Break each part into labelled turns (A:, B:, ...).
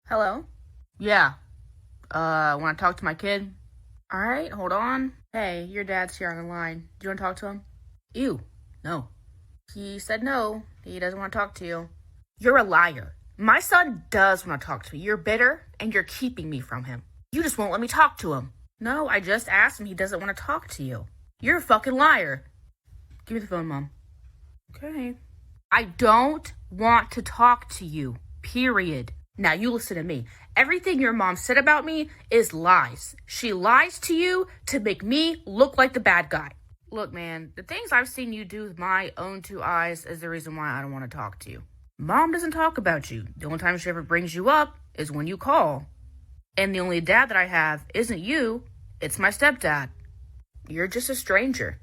A: Hello? Yeah. Want to talk to my kid? Alright, hold on. Hey, your dad's here on the line. Do you want to talk to him? Ew. No. He said no. He doesn't want to talk to you. You're a liar. My son does want to talk to me. You're bitter, and you're keeping me from him. You just won't let me talk to him. No, I just asked him. He doesn't want to talk to you. You're a fucking liar. Give me the phone, Mom. Okay. I don't want to talk to you. Period. Now you listen to me. Everything your mom said about me is lies. She lies to you to make me look like the bad guy. Look, man, the things I've seen you do with my own two eyes is the reason why I don't want to talk to you. Mom doesn't talk about you. The only time she ever brings you up is when you call. And the only dad that I have isn't you, it's my stepdad. You're just a stranger.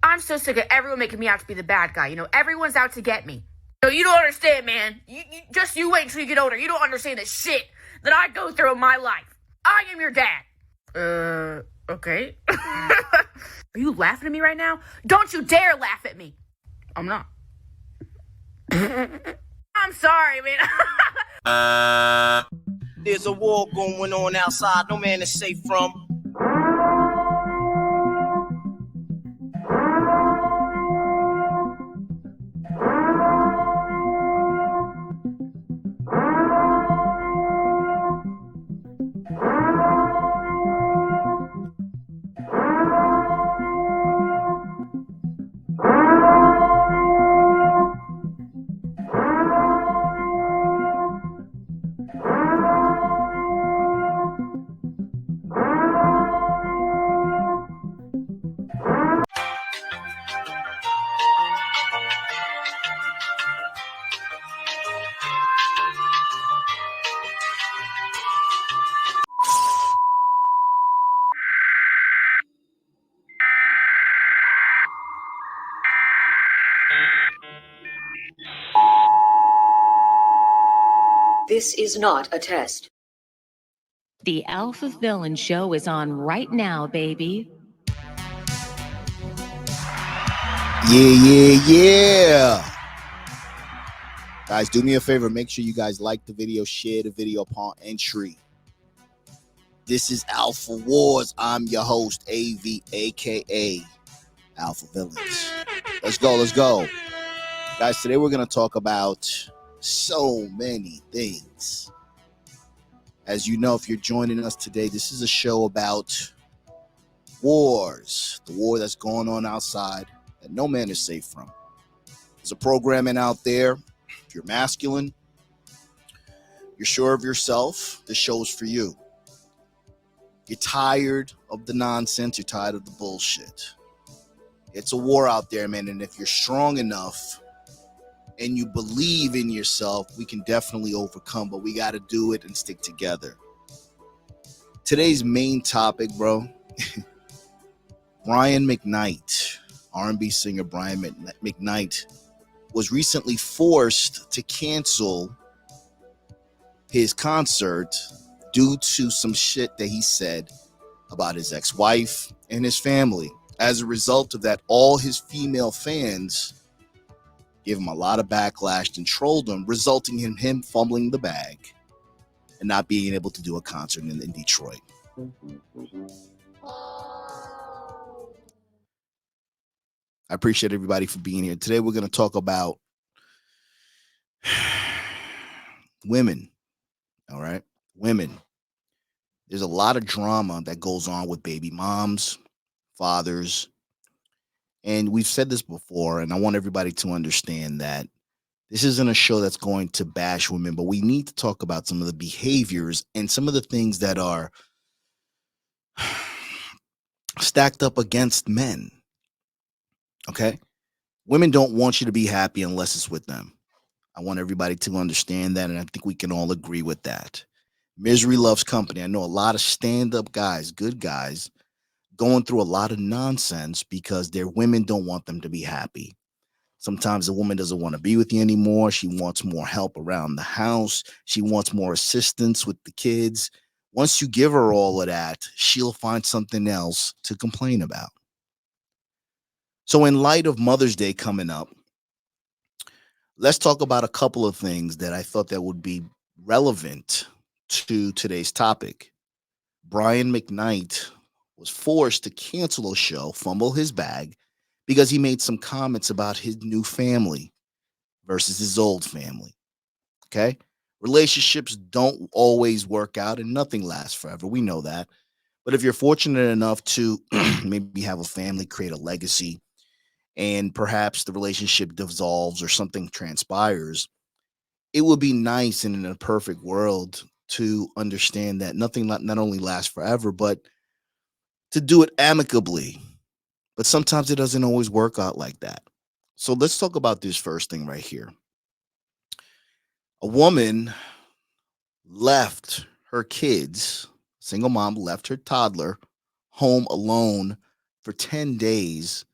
A: I'm so sick of everyone making me out to be the bad guy. Everyone's out to get me. No, you don't understand, man. You wait until you get older. You don't understand the shit that I go through in my life. I am your dad. Okay. Are you laughing at me right now? Don't you dare laugh at me. I'm not. I'm sorry, man.
B: There's a war going on outside. No man is safe from.
C: This is not a test.
D: The Alpha Villain Show is on right now, baby.
E: Yeah. Guys, do me a favor. Make sure you guys like the video, share the video upon entry. This is Alpha Wars. I'm your host, AV, aka Alpha Villains. Let's go. Guys, today we're going to talk about so many things. As you know, if you're joining us today, this is a show about wars, the war that's going on outside that no man is safe from. There's a programming out there. If you're masculine, you're sure of yourself, this show's for you. You're tired of the nonsense, you're tired of the bullshit. It's a war out there, man, and if you're strong enough and you believe in yourself, we can definitely overcome, but we got to do it and stick together. Today's main topic, bro, Brian McKnight, R&B singer Brian McKnight, was recently forced to cancel his concert due to some shit that he said about his ex-wife and his family. As a result of that, all his female fans gave him a lot of backlash and trolled him, resulting in him fumbling the bag and not being able to do a concert in Detroit. I appreciate everybody for being here. Today we're going to talk about women. All right. Women. There's a lot of drama that goes on with baby moms, fathers. And we've said this before, and I want everybody to understand that this isn't a show that's going to bash women, but we need to talk about some of the behaviors and some of the things that are stacked up against men. Okay? Women don't want you to be happy unless it's with them. I want everybody to understand that, and I think we can all agree with that. Misery loves company. I know a lot of stand-up guys, good guys, going through a lot of nonsense because their women don't want them to be happy. Sometimes the woman doesn't want to be with you anymore. She wants more help around the house. She wants more assistance with the kids. Once you give her all of that, she'll find something else to complain about. So in light of Mother's Day coming up, let's talk about a couple of things that I thought that would be relevant to today's topic. Brian McKnight was forced to cancel a show, fumble his bag, because he made some comments about his new family versus his old family. Okay? Relationships don't always work out and nothing lasts forever. We know that. But if you're fortunate enough to maybe have a family, create a legacy, and perhaps the relationship dissolves or something transpires, it would be nice and in a perfect world to understand that nothing not only lasts forever, but to do it amicably. But sometimes it doesn't always work out like that. So let's talk about this first thing right here. A woman left her kids, single mom left her toddler home alone for 10 days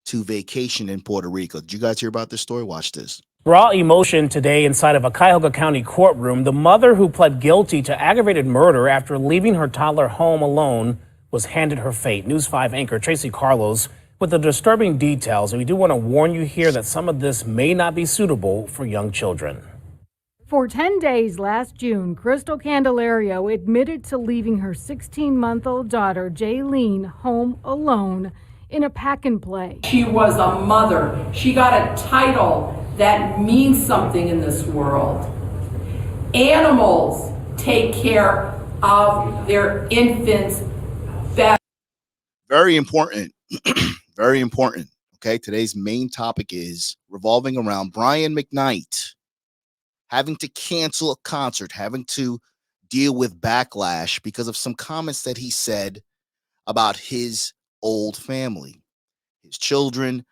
E: to vacation in Puerto Rico. Did you guys hear about this story? Watch this.
F: Raw emotion today inside of a Cuyahoga County courtroom. The mother who pled guilty to aggravated murder after leaving her toddler home alone was handed her fate. News 5 anchor Tracy Carlos with the disturbing details. And we do want to warn you here that some of this may not be suitable for young children.
G: For 10 days last June, Crystal Candelario admitted to leaving her 16-month-old daughter, Jaylene, home alone in a pack and play.
H: She was a mother. She got a title that means something in this world. Animals take care of their infants better.
E: Very important. Very important. Okay, today's main topic is revolving around Brian McKnight having to cancel a concert, having to deal with backlash because of some comments that he said about his old family, his children,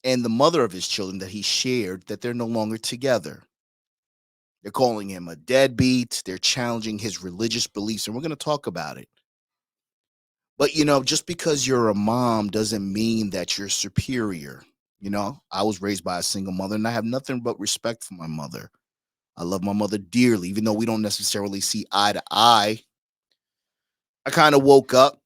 E: and the mother of his children that he shared that they're no longer together. They're calling him a deadbeat. They're challenging his religious beliefs, and we're going to talk about it. But, you know, just because you're a mom doesn't mean that you're superior. You know, I was raised by a single mother, and I have nothing but respect for my mother. I love my mother dearly, even though we don't necessarily see eye to eye. I kind of woke up.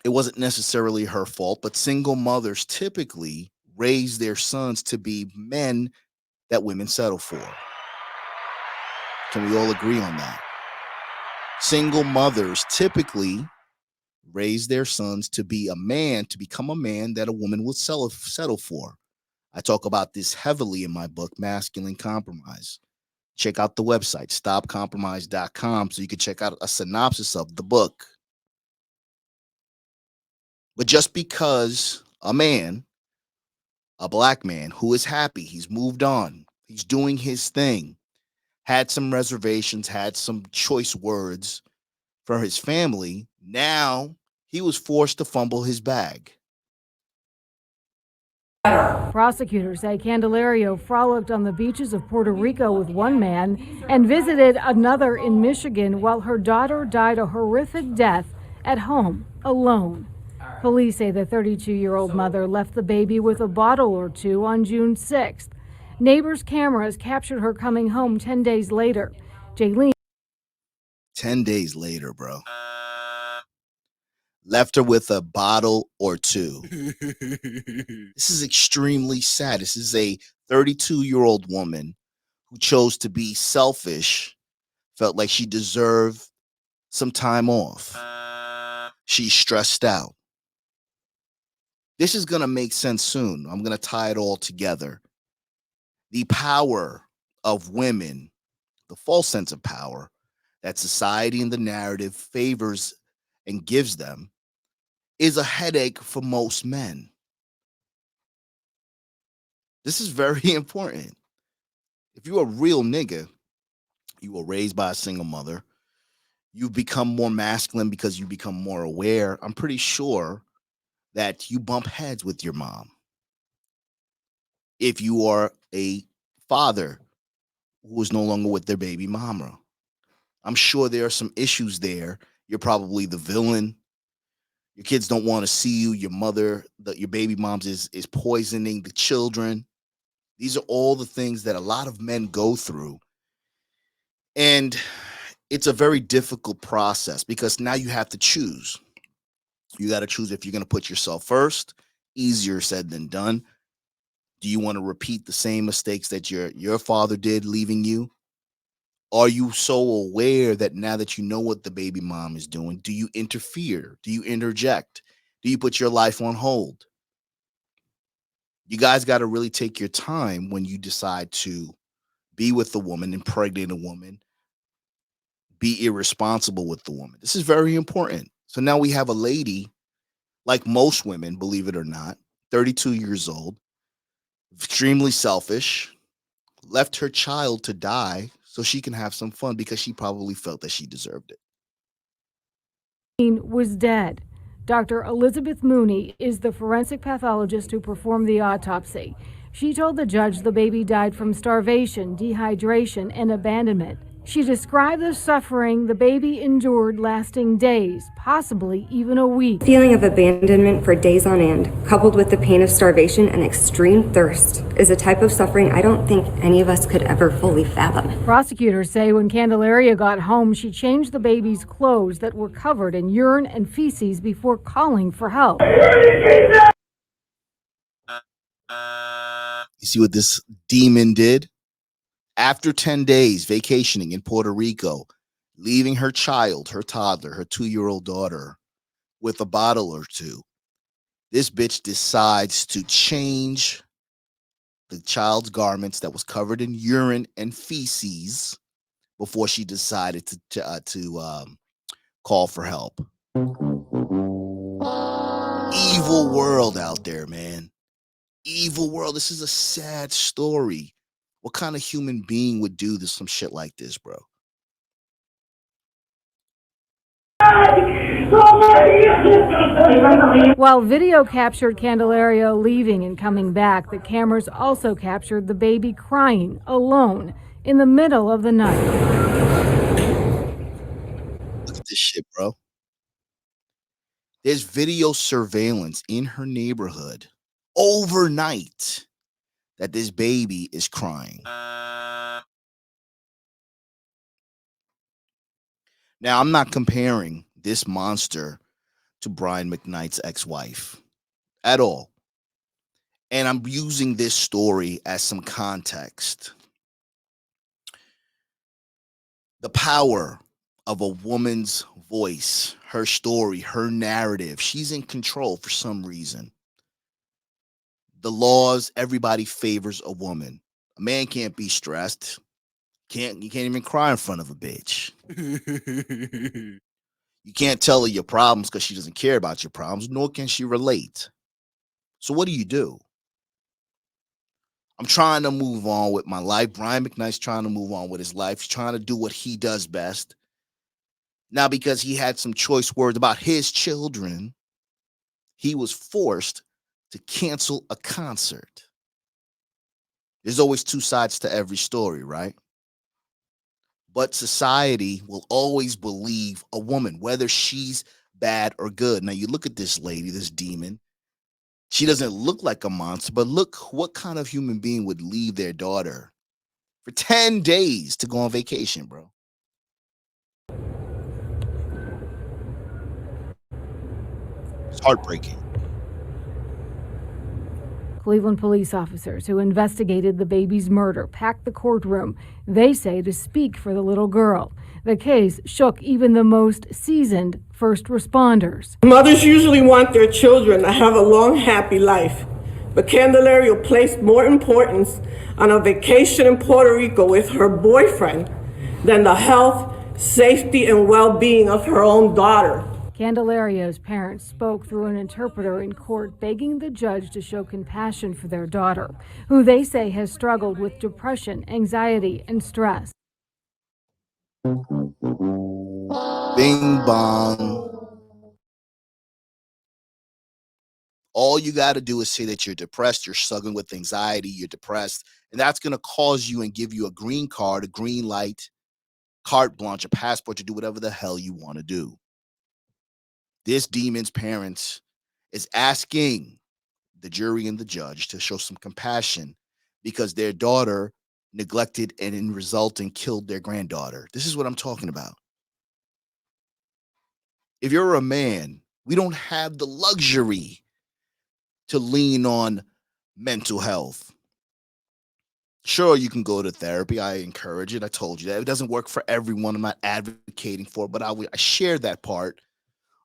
E: It wasn't necessarily her fault, but single mothers typically raise their sons to be men that women settle for. Can we all agree on that? Single mothers typically raise their sons to be a man, to become a man that a woman would settle for. I talk about this heavily in my book, Masculine Compromise. Check out the website, stopcompromise.com, so you can check out a synopsis of the book. But just because a man, a black man who is happy, he's moved on, he's doing his thing, had some reservations, had some choice words for his family, now he was forced to fumble his bag.
G: Prosecutors say Candelario frolicked on the beaches of Puerto Rico with one man and visited another in Michigan while her daughter died a horrific death at home alone. Police say the 32-year-old mother left the baby with a bottle or two on June 6th. Neighbors' cameras captured her coming home 10 days later. Jaylene.
E: 10 days later, bro. Left her with a bottle or two. This is extremely sad. This is a 32-year-old woman who chose to be selfish, felt like she deserved some time off. She's stressed out. This is going to make sense soon. I'm going to tie it all together. The power of women, the false sense of power that society and the narrative favors and gives them, is a headache for most men. This is very important. If you're a real nigga, you were raised by a single mother, you become more masculine because you become more aware. I'm pretty sure that you bump heads with your mom. If you are a father who is no longer with their baby mama, I'm sure there are some issues there. You're probably the villain. Your kids don't want to see you. Your mother, your baby moms is poisoning the children. These are all the things that a lot of men go through. And it's a very difficult process because now you have to choose. You got to choose if you're going to put yourself first. Easier said than done. Do you want to repeat the same mistakes that your father did leaving you? Are you so aware that now that you know what the baby mom is doing, do you interfere? Do you interject? Do you put your life on hold? You guys got to really take your time when you decide to be with the woman, impregnate a woman, be irresponsible with the woman. This is very important. So now we have a lady, like most women, believe it or not, 32 years old, extremely selfish, left her child to die so she can have some fun because she probably felt that she deserved it.
G: Was dead. Dr. Elizabeth Mooney is the forensic pathologist who performed the autopsy. She told the judge the baby died from starvation, dehydration, and abandonment. She described the suffering the baby endured lasting days, possibly even a week.
I: Feeling of abandonment for days on end, coupled with the pain of starvation and extreme thirst, is a type of suffering I don't think any of us could ever fully fathom.
G: Prosecutors say when Candelaria got home, she changed the baby's clothes that were covered in urine and feces before calling for help.
E: You see what this demon did? After 10 days vacationing in Puerto Rico, leaving her child, her toddler, her 2-year-old daughter with a bottle or two, this bitch decides to change the child's garments that was covered in urine and feces before she decided to call for help. Evil world out there, man. Evil world. This is a sad story. What kind of human being would do this, some shit like this, bro?
G: While video captured Candelaria leaving and coming back, the cameras also captured the baby crying alone in the middle of the night.
E: Look at this shit, bro. There's video surveillance in her neighborhood overnight that this baby is crying. Now, I'm not comparing this monster to Brian McKnight's ex-wife at all. And I'm using this story as some context. The power of a woman's voice, her story, her narrative. She's in control for some reason. The laws, everybody favors a woman. A man can't be stressed. You can't even cry in front of a bitch. You can't tell her your problems because she doesn't care about your problems, nor can she relate. So what do? I'm trying to move on with my life. Brian McKnight's trying to move on with his life. He's trying to do what he does best. Now, because he had some choice words about his children, he was forced to cancel a concert. There's always two sides to every story, right? But society will always believe a woman, whether she's bad or good. Now, you look at this lady, this demon. She doesn't look like a monster, but look what kind of human being would leave their daughter for 10 days to go on vacation, bro. It's heartbreaking.
G: Cleveland police officers who investigated the baby's murder packed the courtroom, they say, to speak for the little girl. The case shook even the most seasoned first responders.
J: Mothers usually want their children to have a long, happy life, but Candelaria placed more importance on a vacation in Puerto Rico with her boyfriend than the health, safety, and well-being of her own daughter.
G: Candelaria's parents spoke through an interpreter in court, begging the judge to show compassion for their daughter, who they say has struggled with depression, anxiety, and stress.
E: Bing bong. All you got to do is say that you're depressed, you're struggling with anxiety, you're depressed, and that's going to cause you and give you a green card, a green light, carte blanche, a passport to do whatever the hell you want to do. This demon's parents is asking the jury and the judge to show some compassion because their daughter neglected and in resulting killed their granddaughter. This is what I'm talking about. If you're a man, we don't have the luxury to lean on mental health. Sure, you can go to therapy. I encourage it. I told you that. It doesn't work for everyone. I'm not advocating for it, but I share that part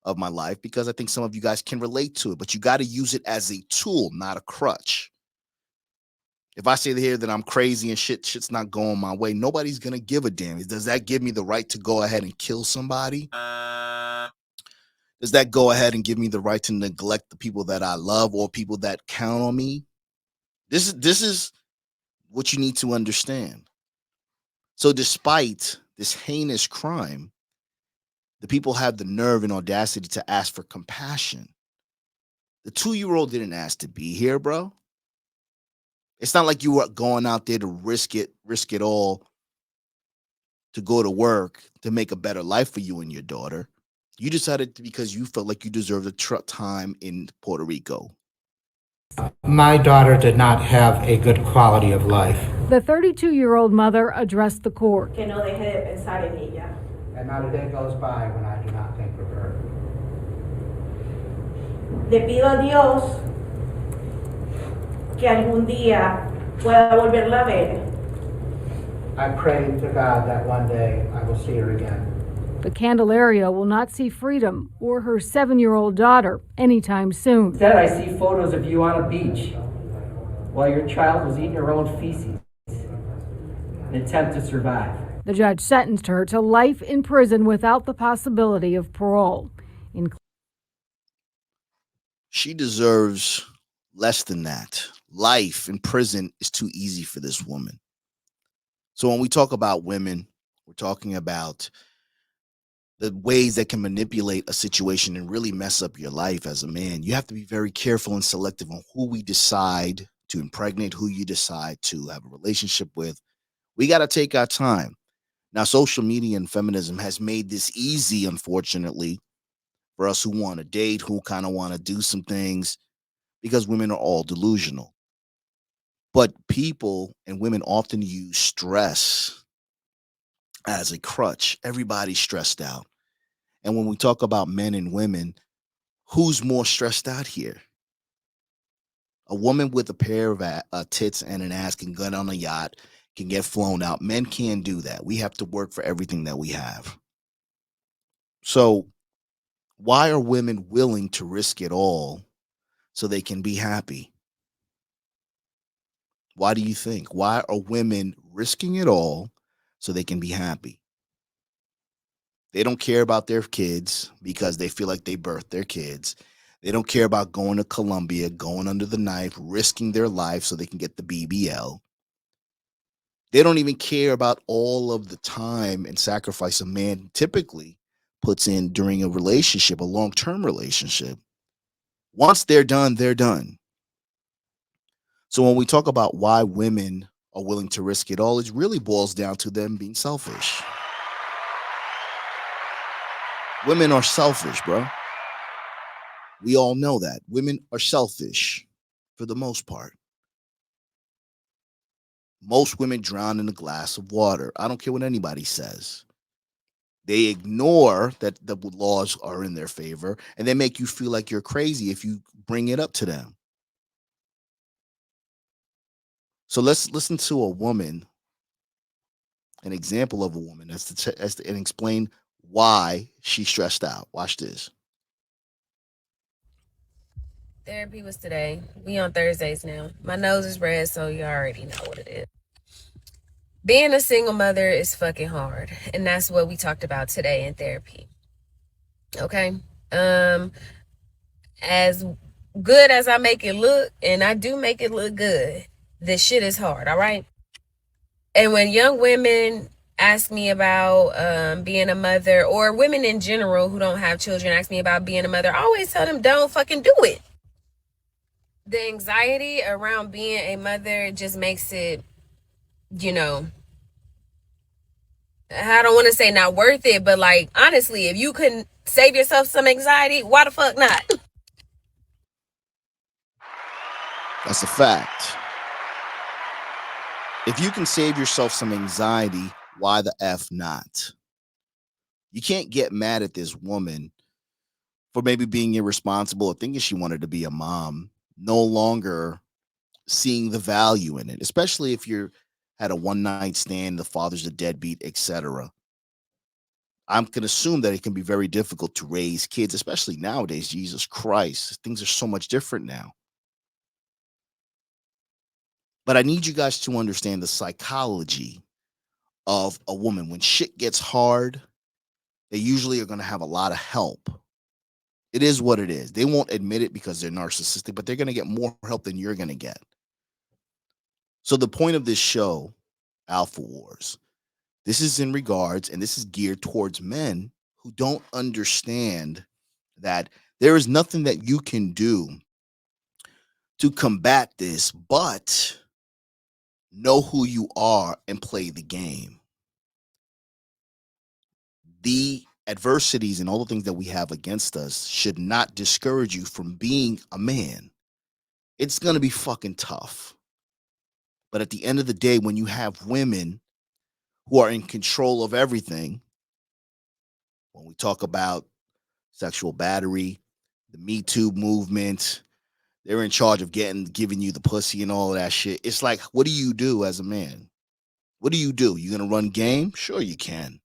E: of my life because I think some of you guys can relate to it, but you got to use it as a tool, not a crutch. If I say here that I'm crazy and shit's not going my way, nobody's going to give a damn. Does that give me the right to go ahead and kill somebody? Does that go ahead and give me the right to neglect the people that I love or people that count on me? This is what you need to understand. So despite this heinous crime, the people have the nerve and audacity to ask for compassion. The 2-year-old didn't ask to be here, bro. It's not like you were going out there to risk it all to go to work to make a better life for you and your daughter. You decided because you felt like you deserved a time in Puerto Rico.
K: My daughter did not have a good quality of life.
G: The 32-year-old mother addressed the court.
K: And not a day goes by when I do not think of her.
L: Le pido a Dios que algún día pueda volverla a ver.
K: I pray to God that one day I will see her again.
G: But Candelaria will not see freedom or her 7-year-old daughter anytime soon.
M: Instead, I see photos of you on a beach while your child was eating her own feces, an attempt to survive.
G: The judge sentenced her to life in prison without the possibility of parole.
E: She deserves less than that. Life in prison is too easy for this woman. So when we talk about women, we're talking about the ways that can manipulate a situation and really mess up your life as a man. You have to be very careful and selective on who we decide to impregnate, who you decide to have a relationship with. We got to take our time. Now, social media and feminism has made this easy, unfortunately, for us who want to date, who kind of want to do some things, because women are all delusional. But people and women often use stress as a crutch. Everybody's stressed out. And when we talk about men and women, who's more stressed out here? A woman with a pair of tits and an ass can get on a yacht, can get flown out. Men can't do that. We have to work for everything that we have. So why are women willing to risk it all so they can be happy? Why do you think? Why are women risking it all so they can be happy? They don't care about their kids because they feel like they birthed their kids. They don't care about going to Colombia, going under the knife, risking their life so they can get the BBL. They don't even care about all of the time and sacrifice a man typically puts in during a relationship, a long-term relationship. Once they're done, they're done. So when we talk about why women are willing to risk it all, it really boils down to them being selfish. Women are selfish, bro. We all know that. Women are selfish for the most part. Most women drown in a glass of water. I don't care what anybody says. They ignore that the laws are in their favor, and they make you feel like you're crazy if you bring it up to them. So let's listen to a woman, an example of a woman, and explain why she's stressed out. Watch this.
N: Therapy was today. We on Thursdays now. My nose is red, so you already know what it is. Being a single mother is fucking hard, and that's what we talked about today in therapy. Okay? As good as I make it look, and I do make it look good, this shit is hard, all right? And when young women ask me about being a mother, or women in general who don't have children ask me about being a mother, I always tell them, don't fucking do it. The anxiety around being a mother just makes it, you know, I don't want to say not worth it, but like, honestly, if you couldn't save yourself some anxiety, why the fuck not?
E: That's a fact. If you can save yourself some anxiety, why the F not? You can't get mad at this woman for maybe being irresponsible or thinking she wanted to be a mom, no longer seeing the value in it, especially if you're had a one-night stand, the father's a deadbeat, etc. I'm going to assume that it can be very difficult to raise kids, especially nowadays. Jesus Christ, things are so much different now. But I need you guys to understand the psychology of a woman. When shit gets hard, they usually are going to have a lot of help. It is what it is. They won't admit it because they're narcissistic, but they're going to get more help than you're going to get. So the point of this show, Alpha Wars, this is in regards, and this is geared towards men who don't understand that there is nothing that you can do to combat this, but know who you are and play the game. The adversities and all the things that we have against us should not discourage you from being a man. It's going to be fucking tough. But at the end of the day, when you have women who are in control of everything, when we talk about sexual battery, the Me Too movement, they're in charge of giving you the pussy and all of that shit. It's like, what do you do as a man? What do? You going to run game? Sure you can.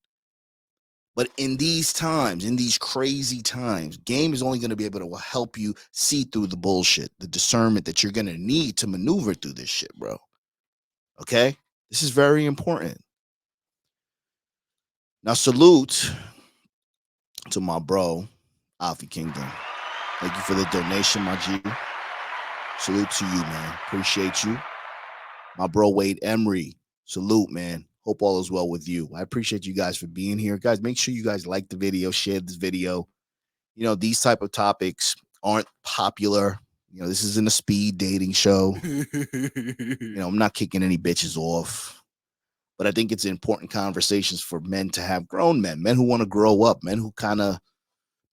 E: But in these times, in these crazy times, game is only going to be able to help you see through the bullshit, the discernment that you're going to need to maneuver through this shit, bro. Okay? This is very important. Now, salute to my bro, Alfie Kingdom. Thank you for the donation, my G. Salute to you, man. Appreciate you. My bro, Wade Emery. Salute, man. Hope all is well with you. I appreciate you guys for being here. Guys, make sure you guys like the video, share this video. You know, these type of topics aren't popular. You know, this isn't a speed dating show. You know, I'm not kicking any bitches off. But I think it's important conversations for men to have, grown men who want to grow up, men who kind of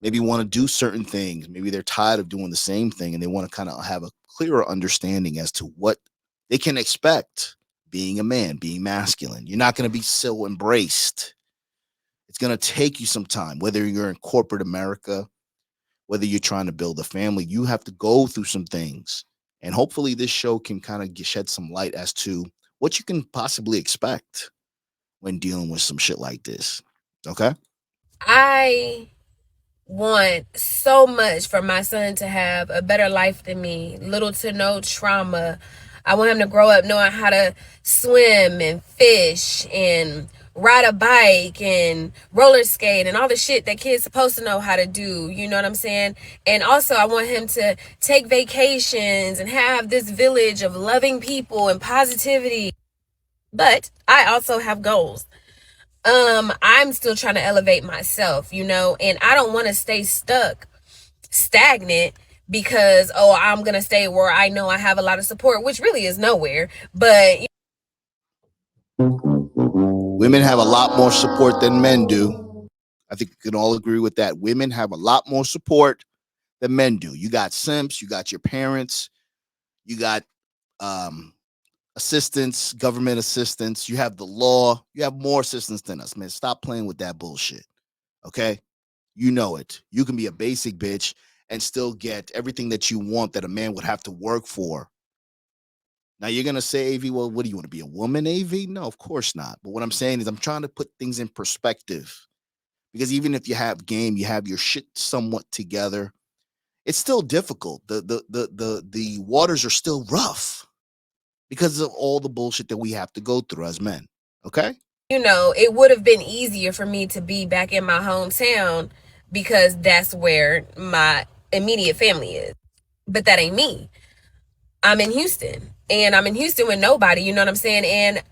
E: maybe want to do certain things. Maybe they're tired of doing the same thing and they want to kind of have a clearer understanding as to what they can expect being a man, being masculine. You're not going to be so embraced. It's going to take you some time, whether you're in corporate America, whether you're trying to build a family, you have to go through some things. And hopefully this show can kind of shed some light as to what you can possibly expect when dealing with some shit like this. Okay?
N: I want so much for my son to have a better life than me, little to no trauma. I want him to grow up knowing how to swim and fish and ride a bike and roller skate and all the shit that kids supposed to know how to do. You know what I'm saying? And also I want him to take vacations and have this village of loving people and positivity. But I also have goals. I'm still trying to elevate myself, you know, and I don't want to stay stagnant because, I'm going to stay where I know I have a lot of support, which really is nowhere. But
E: women have a lot more support than men do. I think we can all agree with that. Women have a lot more support than men do. You got simps, you got your parents, you got assistance, government assistance, you have the law, you have more assistance than us, man. Stop playing with that bullshit. Okay? You know it. You can be a basic bitch and still get everything that you want that a man would have to work for. Now you're going to say, AV, well, what do you want to be, a woman, AV? No, of course not. But what I'm saying is I'm trying to put things in perspective, because even if you have game, you have your shit somewhat together, it's still difficult. The waters are still rough because of all the bullshit that we have to go through as men. Okay?
N: You know, it would have been easier for me to be back in my hometown because that's where my immediate family is. But that ain't me. I'm in Houston, and I'm in Houston with nobody, you know what I'm saying? And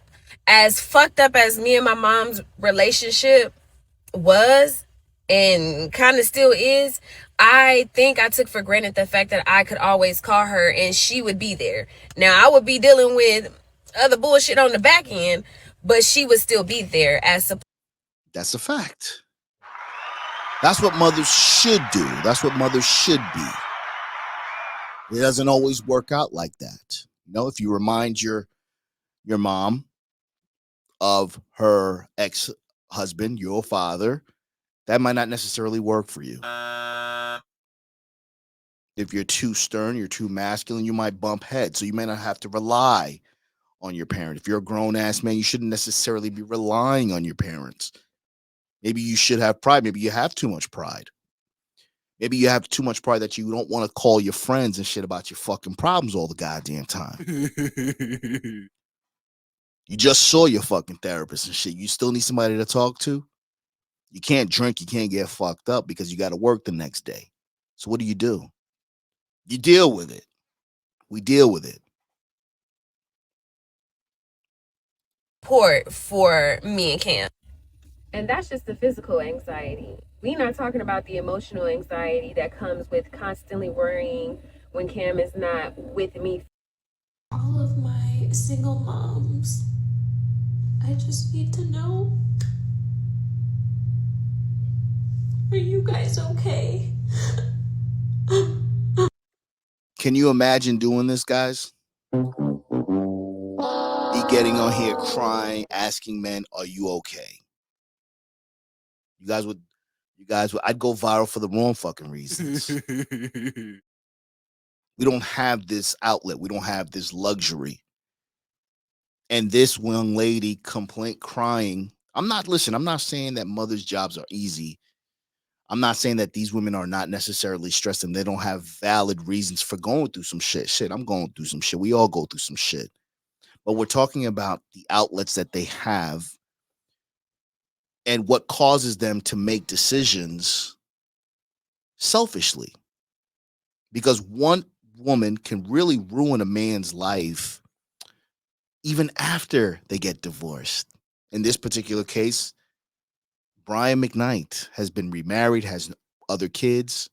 N: as fucked up as me and my mom's relationship was and kind of still is, I think I took for granted the fact that I could always call her and she would be there. Now, I would be dealing with other bullshit on the back end, but she would still be there as support.
E: That's a fact. That's what mothers should do. That's what mothers should be. It doesn't always work out like that. You know, if you remind your mom of her ex-husband, your father, that might not necessarily work for you. If you're too stern, you're too masculine, you might bump heads. So you may not have to rely on your parent. If you're a grown ass man, you shouldn't necessarily be relying on your parents. Maybe you should have pride. Maybe you have too much pride. Maybe you have too much pride that you don't want to call your friends and shit about your fucking problems all the goddamn time. You just saw your fucking therapist and shit. You still need somebody to talk to? You can't drink, you can't get fucked up because you got to work the next day. So what do? You deal with it. We deal with it.
N: Support for me and Cam. And that's just the physical anxiety. We're not talking about the emotional anxiety that comes with constantly worrying when Cam is not with me.
O: All of my single moms, I just need to know, are you guys okay?
E: Can you imagine doing this, guys? Me getting on here crying, asking men, are you okay? You guys would, I'd go viral for the wrong fucking reasons. We don't have this outlet. We don't have this luxury. And this young lady crying. I'm not saying that mothers' jobs are easy. I'm not saying that these women are not necessarily stressed and they don't have valid reasons for going through some shit. Shit, I'm going through some shit. We all go through some shit. But we're talking about the outlets that they have and what causes them to make decisions selfishly. Because one woman can really ruin a man's life even after they get divorced. In this particular case, Brian McKnight has been remarried, has other kids,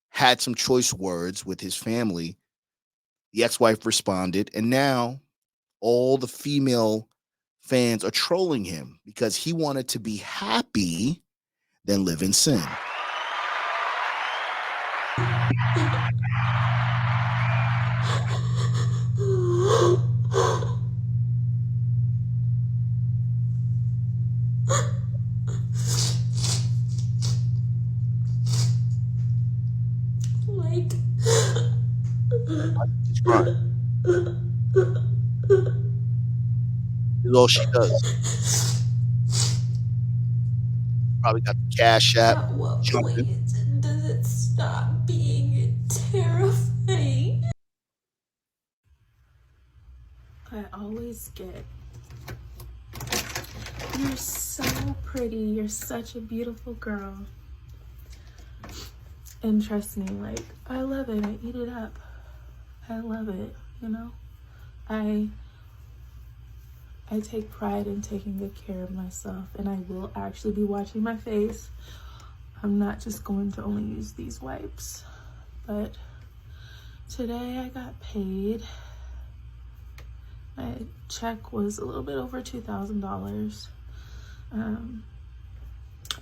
E: had some choice words with his family. The ex-wife responded, and now all the female fans are trolling him because he wanted to be happy than live in sin. She's crying. It's all she does. Probably got the Cash App.
O: At what point does it stop being terrifying? I always get, you're so pretty, you're such a beautiful girl. And trust me, like, I love it, I eat it up. I love it, you know? I take pride in taking good care of myself, and I will actually be watching my face. I'm not just going to only use these wipes. But today I got paid. My check was a little bit over $2,000.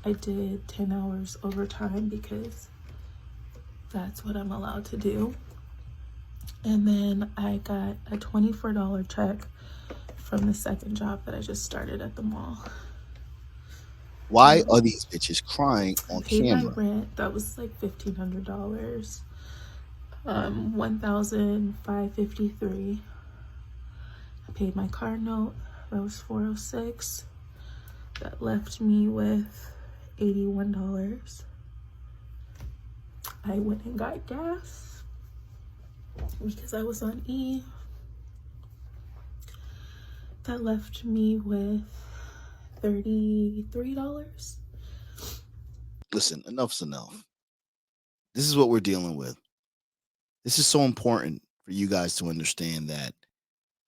O: I did 10 hours overtime because that's what I'm allowed to do. And then I got a $24 check from the second job that I just started at the mall.
E: Why are these bitches crying on camera?
O: My rent, that was like $1,500. $1,553. I paid my car note, that was $406. That left me with $81. I went and got gas because I was on E. That left me with $33.
E: Listen, enough's enough. This is what we're dealing with. This is so important for you guys to understand that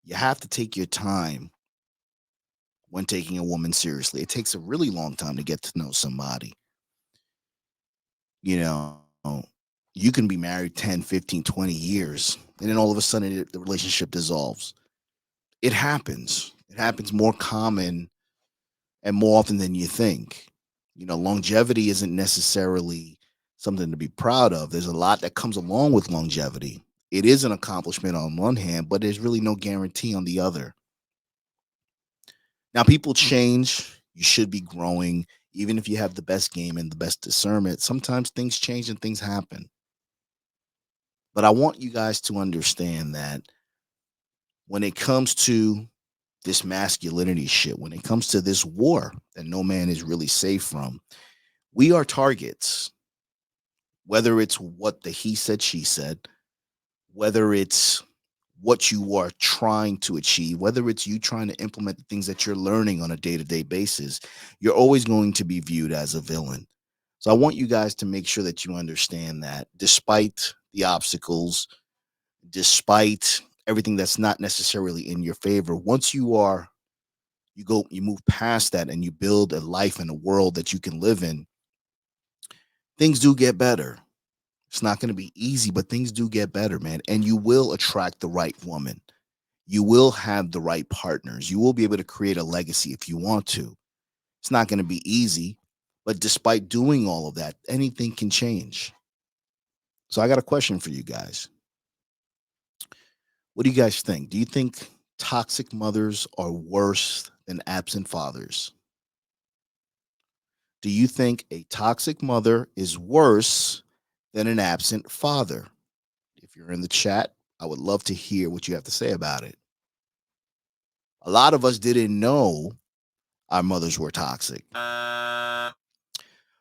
E: you have to take your time when taking a woman seriously. It takes a really long time to get to know somebody. You know, you can be married 10, 15, 20 years, and then all of a sudden the relationship dissolves. It happens. It happens more common and more often than you think. You know, longevity isn't necessarily something to be proud of. There's a lot that comes along with longevity. It is an accomplishment on one hand, but there's really no guarantee on the other. Now, people change. You should be growing. Even if you have the best game and the best discernment, sometimes things change and things happen. But I want you guys to understand that when it comes to this masculinity shit, when it comes to this war that no man is really safe from, we are targets. Whether it's what the he said, she said, whether it's what you are trying to achieve, whether it's you trying to implement the things that you're learning on a day-to-day basis, you're always going to be viewed as a villain. So I want you guys to make sure that you understand that despite the obstacles, despite everything that's not necessarily in your favor, once you move past that and you build a life and a world that you can live in, things do get better. It's not going to be easy, but things do get better, man. And you will attract the right woman. You will have the right partners. You will be able to create a legacy if you want to. It's not going to be easy, but despite doing all of that, anything can change. So I got a question for you guys. What do you guys think? Do you think toxic mothers are worse than absent fathers? Do you think a toxic mother is worse than an absent father? If you're in the chat, I would love to hear what you have to say about it. A lot of us didn't know our mothers were toxic. A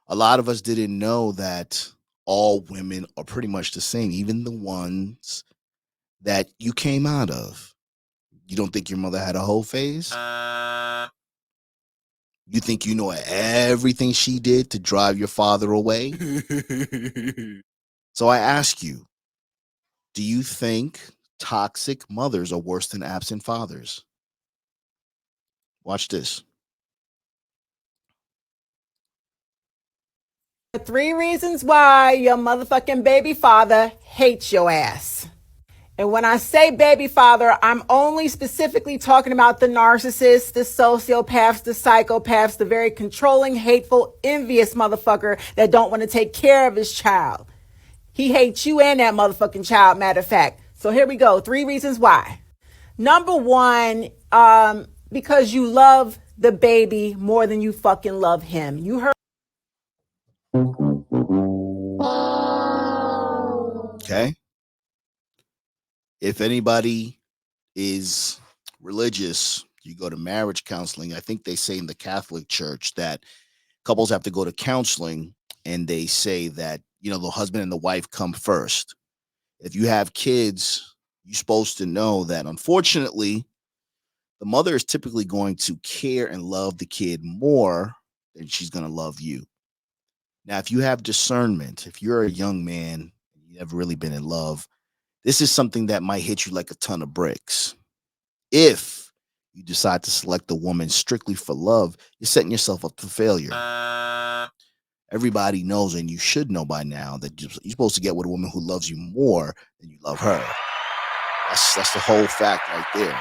E: lot of us didn't know that all women are pretty much the same, even the ones that you came out of. You don't think your mother had a whole phase? You think you know everything she did to drive your father away? So I ask you, do you think toxic mothers are worse than absent fathers? Watch this.
P: 3 reasons why your motherfucking baby father hates your ass. And when I say baby father, I'm only specifically talking about the narcissists, the sociopaths, the psychopaths, the very controlling, hateful, envious motherfucker that don't want to take care of his child. He hates you and that motherfucking child, matter of fact. So here we go. 3 reasons why. Number 1, because you love the baby more than you fucking love him. You heard.
E: Okay. If anybody is religious, you go to marriage counseling. I think they say in the Catholic Church that couples have to go to counseling, and they say that, the husband and the wife come first. If you have kids, you're supposed to know that, unfortunately, the mother is typically going to care and love the kid more than she's going to love you. Now, if you have discernment, if you're a young man, you've never really been in love, this is something that might hit you like a ton of bricks. If you decide to select a woman strictly for love, you're setting yourself up for failure. Everybody knows, and you should know by now, that you're supposed to get with a woman who loves you more than you love her. That's the whole fact right there.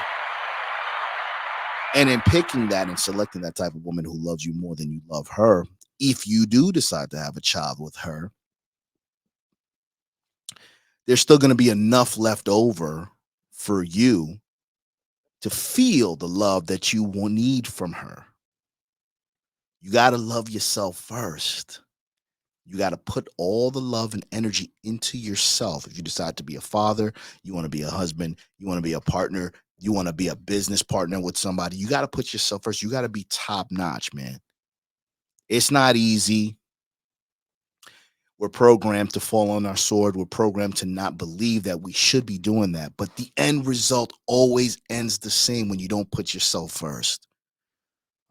E: And in picking that and selecting that type of woman who loves you more than you love her, if you do decide to have a child with her, there's still going to be enough left over for you to feel the love that you will need from her. You got to love yourself first. You got to put all the love and energy into yourself. If you decide to be a father, you want to be a husband, you want to be a partner, you want to be a business partner with somebody, you got to put yourself first. You got to be top notch, man. It's not easy. We're programmed to fall on our sword. We're programmed to not believe that we should be doing that. But the end result always ends the same when you don't put yourself first.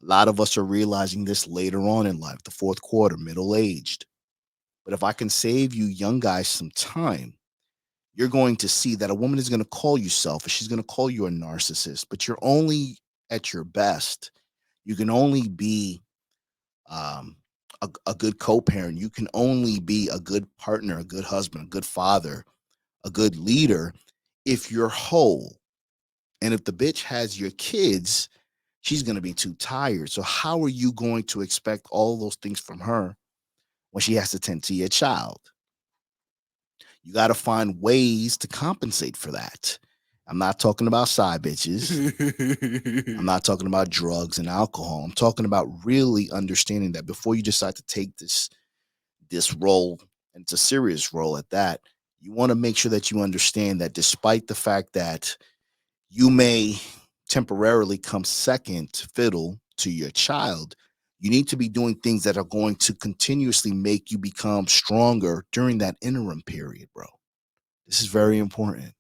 E: A lot of us are realizing this later on in life, the fourth quarter, middle-aged. But if I can save you young guys some time, you're going to see that a woman is going to call you selfish. She's going to call you a narcissist, but you're only at your best. You can only be a good co-parent. You can only be a good partner, a good husband, a good father, a good leader if you're whole. And if the bitch has your kids, she's going to be too tired. So how are you going to expect all those things from her when she has to tend to your child? You got to find ways to compensate for that. I'm not talking about side bitches. I'm not talking about drugs and alcohol. I'm talking about really understanding that before you decide to take this role, and it's a serious role at that, you want to make sure that you understand that despite the fact that you may temporarily come second fiddle to your child. You need to be doing things that are going to continuously make you become stronger during that interim period, bro. This is very important.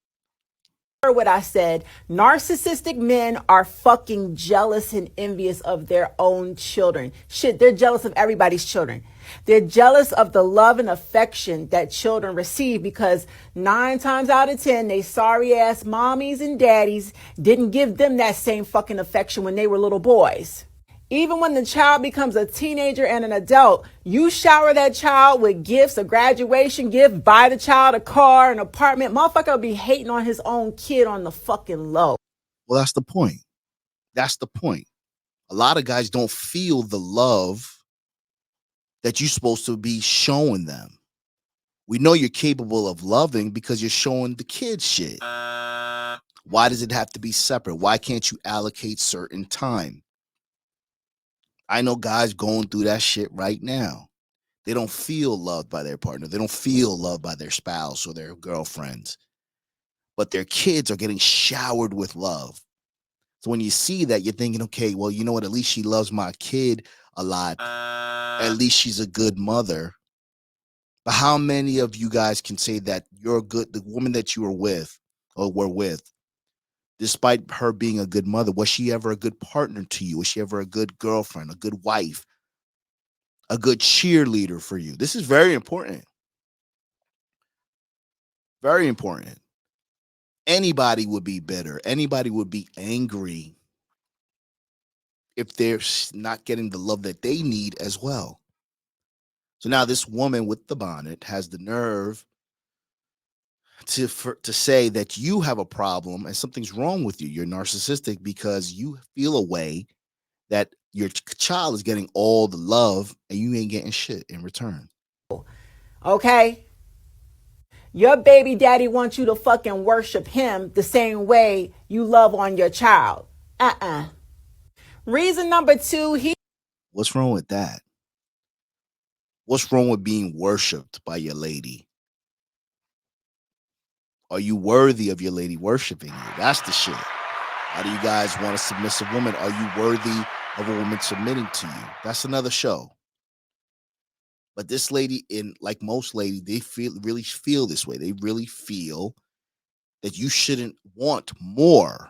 P: What I said, narcissistic men are fucking jealous and envious of their own children. Shit, they're jealous of everybody's children. They're jealous of the love and affection that children receive because 9 times out of 10, they sorry ass mommies and daddies didn't give them that same fucking affection when they were little boys. Even when the child becomes a teenager and an adult, you shower that child with gifts, a graduation gift, buy the child a car, an apartment. Motherfucker will be hating on his own kid on the fucking low.
E: Well, that's the point. That's the point. A lot of guys don't feel the love that you're supposed to be showing them. We know you're capable of loving because you're showing the kids shit. Why does it have to be separate? Why can't you allocate certain time? I know guys going through that shit right now. They don't feel loved by their partner. They don't feel loved by their spouse or their girlfriends. But their kids are getting showered with love. So when you see that, you're thinking, okay, well, you know what? At least she loves my kid a lot. At least she's a good mother. But how many of you guys can say that you're good, the woman that you were with or were with, despite her being a good mother, was she ever a good partner to you? Was she ever a good girlfriend, a good wife, a good cheerleader for you? This is very important. Very important. Anybody would be bitter. Anybody would be angry if they're not getting the love that they need as well. So now this woman with the bonnet has the nerve to say that you have a problem and something's wrong with you. You're narcissistic because you feel a way that your child is getting all the love and you ain't getting shit in return.
P: Okay? Your baby daddy wants you to fucking worship him the same way you love on your child. Reason number 2,
E: What's wrong with that? What's wrong with being worshipped by your lady? Are you worthy of your lady worshiping you? That's the shit. How do you guys want a submissive woman? Are you worthy of a woman submitting to you? That's another show. But this lady, like most ladies, they really feel this way. They really feel that you shouldn't want more.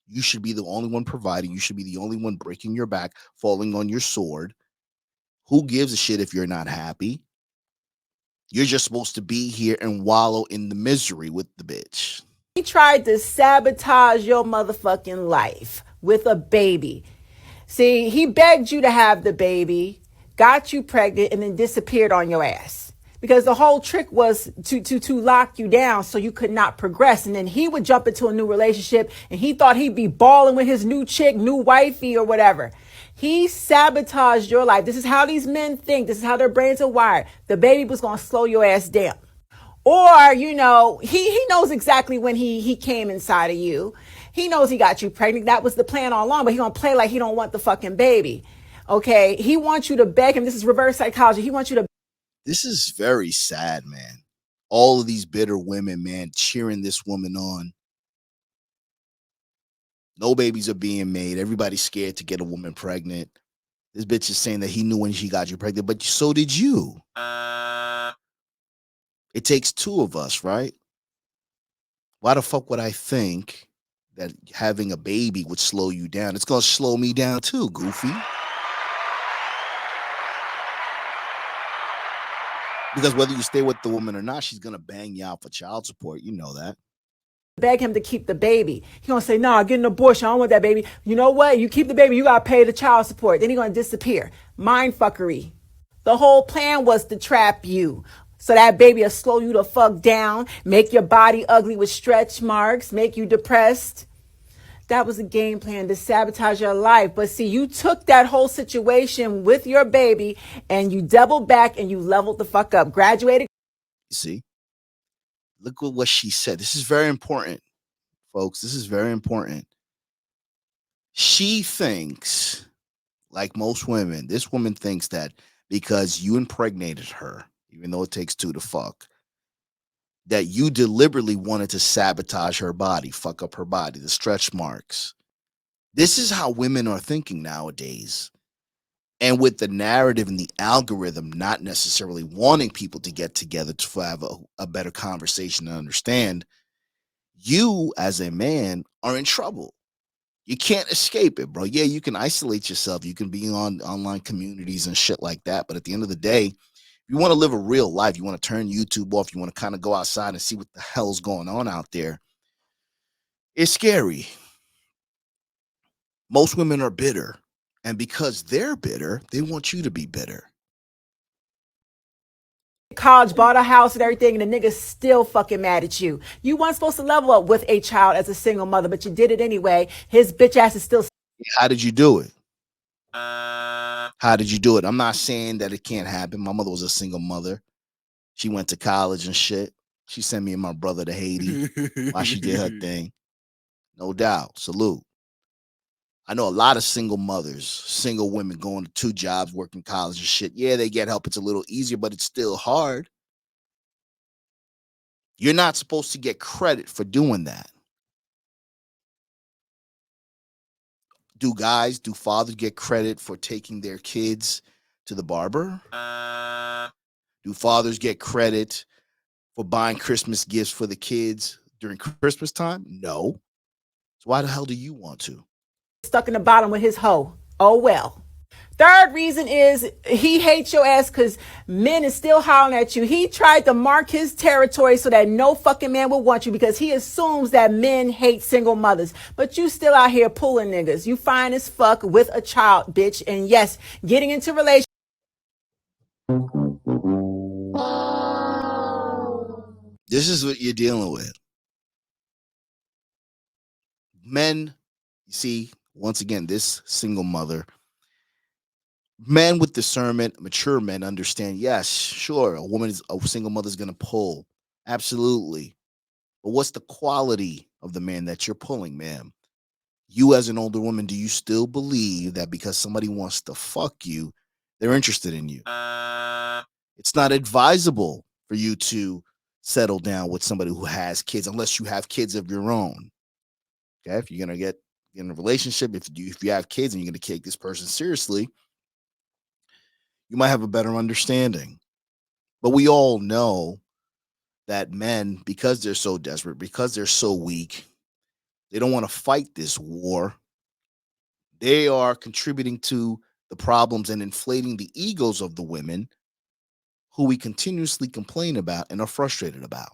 E: You should be the only one providing. You should be the only one breaking your back, falling on your sword. Who gives a shit if you're not happy? You're just supposed to be here and wallow in the misery with the bitch.
P: He tried to sabotage your motherfucking life with a baby. See, he begged you to have the baby, got you pregnant, and then disappeared on your ass. Because the whole trick was to lock you down so you could not progress. And then he would jump into a new relationship and he thought he'd be balling with his new chick, new wifey or whatever. He sabotaged your life. This is how these men think. This is how their brains are wired. The baby was going to slow your ass down. Or, you know, he knows exactly when he came inside of you. He knows he got you pregnant. That was the plan all along, but he going to play like he don't want the fucking baby. Okay? He wants you to beg him. This is reverse psychology. He wants you to.
E: This is very sad, man. All of these bitter women, man, cheering this woman on. No babies are being made. Everybody's scared to get a woman pregnant. This bitch is saying that he knew when she got you pregnant, but so did you. It takes 2 of us, right? Why the fuck would I think that having a baby would slow you down? It's going to slow me down too, goofy. Because whether you stay with the woman or not, she's going to bang you out for child support. You know that.
P: Beg him to keep the baby. He gonna say, nah, get an abortion. I don't want that baby. You know what? You keep the baby, you gotta pay the child support. Then he gonna disappear. Mind fuckery. The whole plan was to trap you. So that baby will slow you the fuck down, make your body ugly with stretch marks, make you depressed. That was a game plan to sabotage your life. But see, you took that whole situation with your baby and you doubled back and you leveled the fuck up. Graduated.
E: You see? Look at what she said. This is very important, folks. This is very important. She thinks, like most women, this woman thinks that because you impregnated her, even though it takes 2 to fuck, that you deliberately wanted to sabotage her body, fuck up her body, the stretch marks. This is how women are thinking nowadays. And with the narrative and the algorithm not necessarily wanting people to get together to have a better conversation and understand, you as a man are in trouble. You can't escape it, bro. Yeah, you can isolate yourself. You can be on online communities and shit like that. But at the end of the day, if you want to live a real life, you want to turn YouTube off, you want to kind of go outside and see what the hell's going on out there, it's scary. Most women are bitter. And because they're bitter, they want you to be bitter.
P: College, bought a house and everything, and the nigga's still fucking mad at you. You weren't supposed to level up with a child as a single mother, but you did it anyway. His bitch ass is still.
E: How did you do it? How did you do it? I'm not saying that it can't happen. My mother was a single mother. She went to college and shit. She sent me and my brother to Haiti while she did her thing. No doubt. Salute. I know a lot of single mothers, single women going to 2 jobs, working college and shit. Yeah, they get help. It's a little easier, but it's still hard. You're not supposed to get credit for doing that. Do fathers get credit for taking their kids to the barber? Do fathers get credit for buying Christmas gifts for the kids during Christmas time? No. So why the hell do you want to?
P: Stuck in the bottom with his hoe. Oh well. Third reason is he hates your ass because men is still hollering at you. He tried to mark his territory so that no fucking man will want you because he assumes that men hate single mothers. But you still out here pulling niggas. You fine as fuck with a child, bitch. And yes, getting into relationships.
E: This is what you're dealing with. Men, you see, once again, this single mother, men with discernment, mature men understand, yes, sure, a single mother is going to pull. Absolutely. But what's the quality of the man that you're pulling, ma'am? You as an older woman, do you still believe that because somebody wants to fuck you, they're interested in you? It's not advisable for you to settle down with somebody who has kids unless you have kids of your own. Okay, if you're going to get in a relationship, if you have kids and you're going to take this person seriously, you might have a better understanding. But we all know that men, because they're so desperate, because they're so weak, they don't want to fight this war. They are contributing to the problems and inflating the egos of the women who we continuously complain about and are frustrated about.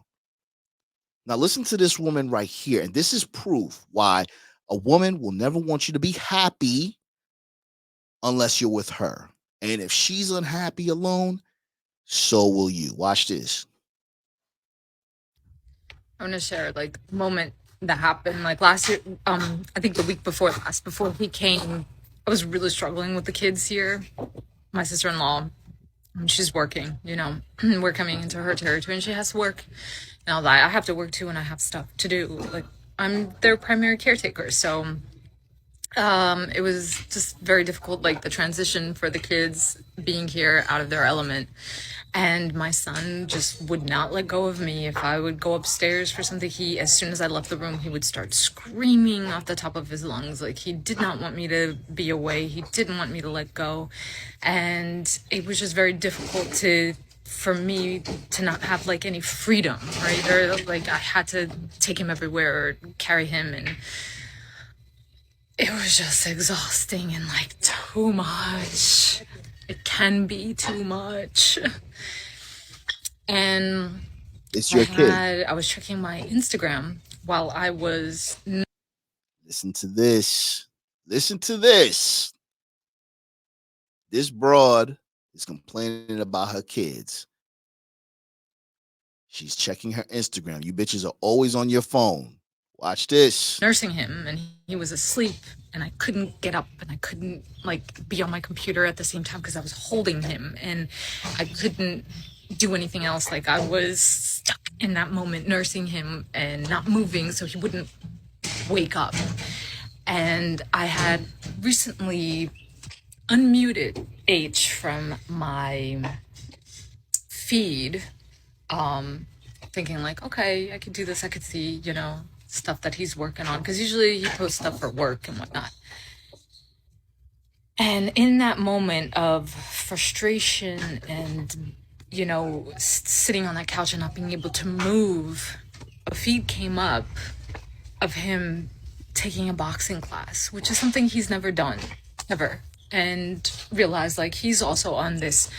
E: Now, listen to this woman right here. And this is proof why a woman will never want you to be happy unless you're with her. And if she's unhappy alone, so will you. Watch this.
Q: I want to share like the moment that happened like last year. I think the week before last, before he came, I was really struggling with the kids here. My sister-in-law, she's working, we're coming into her territory and she has to work. Now that I have to work too and I have stuff to do. Like I'm their primary caretaker. So it was just very difficult, like the transition for the kids being here out of their element. And my son just would not let go of me. If I would go upstairs for something, as soon as I left the room, he would start screaming off the top of his lungs. Like he did not want me to be away. He didn't want me to let go. And it was just very difficult for me to not have like any freedom, right? Or like I had to take him everywhere or carry him, and it was just exhausting and like too much. It can be too much. And
E: it's your kid.
Q: I was checking my Instagram while I was.
E: Listen to this. Listen to this. This broad is complaining about her kids. She's checking her Instagram. You bitches are always on your phone. Watch this.
Q: Nursing him, and he was asleep, and I couldn't get up, and I couldn't like be on my computer at the same time because I was holding him, and I couldn't do anything else. Like I was stuck in that moment, nursing him and not moving so he wouldn't wake up. And I had recently unmuted H from my feed thinking like, okay, I could do this. I could see, you know, stuff that he's working on, because usually he posts stuff for work and whatnot. And in that moment of frustration and, you know, sitting on that couch and not being able to move, a feed came up of him taking a boxing class, which is something he's never done, ever. And realized like he's also on this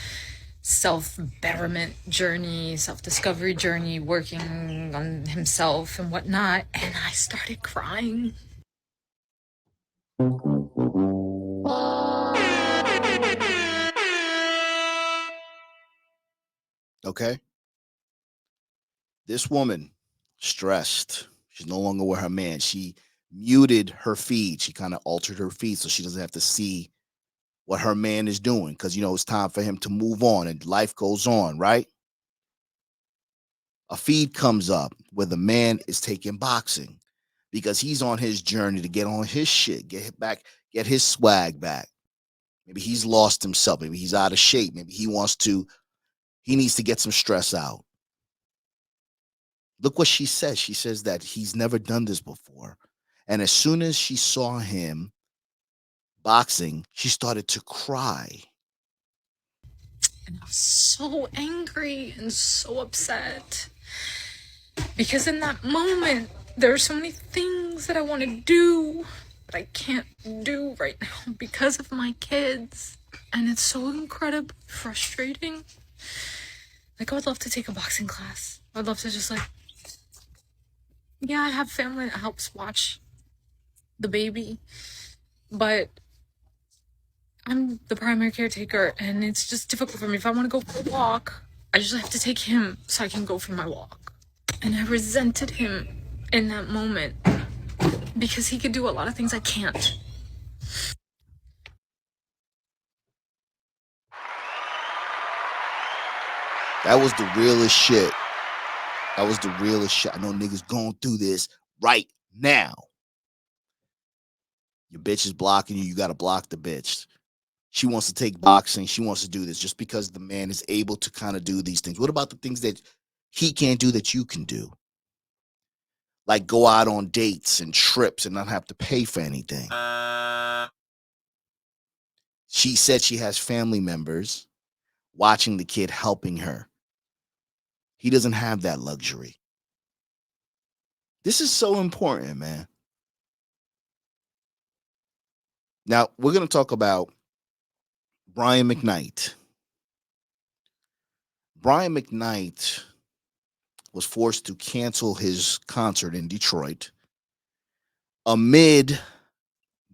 Q: self-betterment journey, self-discovery journey, working on himself and whatnot. And I started crying.
E: Okay. This woman, stressed. She's no longer with her man. She muted her feed. She kind of altered her feed so she doesn't have to see what her man is doing, because, you know, it's time for him to move on and life goes on, right? A feed comes up where the man is taking boxing because he's on his journey to get on his shit, get his swag back. Maybe he's lost himself. Maybe he's out of shape. Maybe he needs to get some stress out. Look what she says. She says that he's never done this before. And as soon as she saw him boxing, she started to cry.
Q: And I was so angry and so upset. Because in that moment, there are so many things that I want to do, but I can't do right now because of my kids. And it's so incredibly frustrating. Like, I would love to take a boxing class. I'd love to just like, yeah, I have family that helps watch the baby, but I'm the primary caretaker, and it's just difficult for me. If I want to go for a walk, I just have to take him so I can go for my walk. And I resented him in that moment because he could do a lot of things I can't.
E: That was the realest shit. That was the realest shit. I know niggas going through this right now. Your bitch is blocking you. You got to block the bitch. She wants to take boxing. She wants to do this just because the man is able to kind of do these things. What about the things that he can't do that you can do? Like go out on dates and trips and not have to pay for anything. She said she has family members watching the kid, helping her. He doesn't have that luxury. This is so important, man. Now, we're going to talk about Brian McKnight. Brian McKnight was forced to cancel his concert in Detroit amid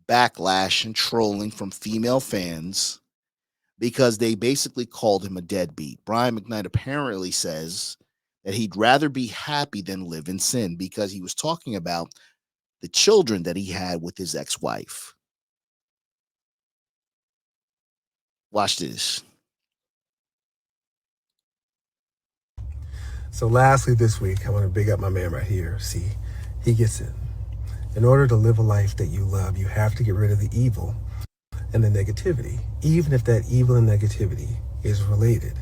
E: backlash and trolling from female fans because they basically called him a deadbeat. Brian McKnight apparently says that he'd rather be happy than live in sin because he was talking about the children that he had with his ex-wife. Watch this.
R: So lastly this week, I want to big up my man right here. See, he gets it. In order to live a life that you love, you have to get rid of the evil and the negativity, even if that evil and negativity is related.